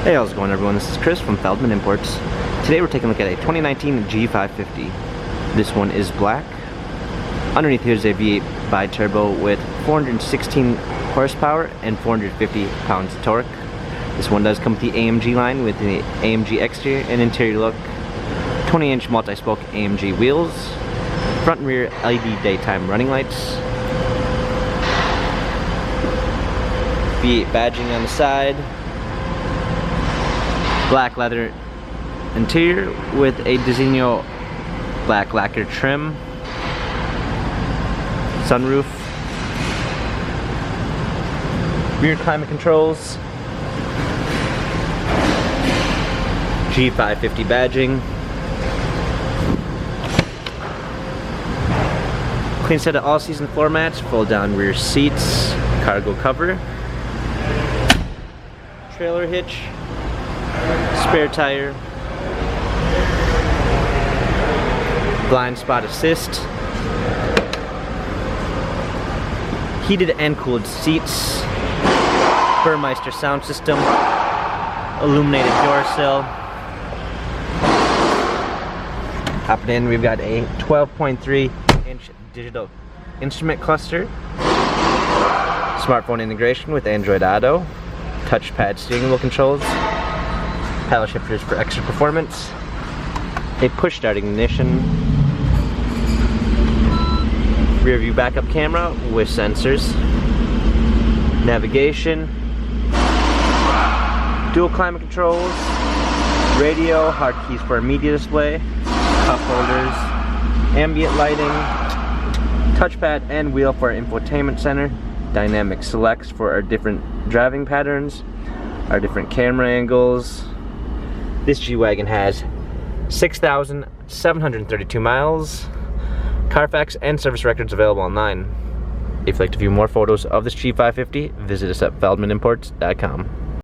Hey, how's it going, everyone? This is Chris from Feldmann Imports. Today we're taking a look at a 2019 G550. This one is black. Underneath here is a V8 bi-turbo with 416 horsepower and 450 pounds of torque. This one does come with the AMG line with the AMG exterior and interior look, 20-inch multi-spoke AMG wheels, front and rear LED daytime running lights, V8 badging on the side, black leather interior with a Designo black lacquer trim, sunroof, rear climate controls, G550 badging, clean set of all-season floor mats, fold down rear seats, cargo cover, trailer hitch, spare tire, blind spot assist, heated and cooled seats, Burmeister sound system, illuminated door sill. Hopping in, we've got a 12.3-inch digital instrument cluster, smartphone integration with Android Auto, touchpad steering wheel controls, paddle shifters for extra performance, a push start ignition, rear view backup camera with sensors, navigation, dual climate controls, radio, hard keys for a media display, cup holders, ambient lighting, touchpad and wheel for our infotainment center, dynamic selects for our different driving patterns, our different camera angles. This G-Wagon has 6,732 miles, Carfax and service records available online. If you'd like to view more photos of this G550, visit us at feldmannimports.com.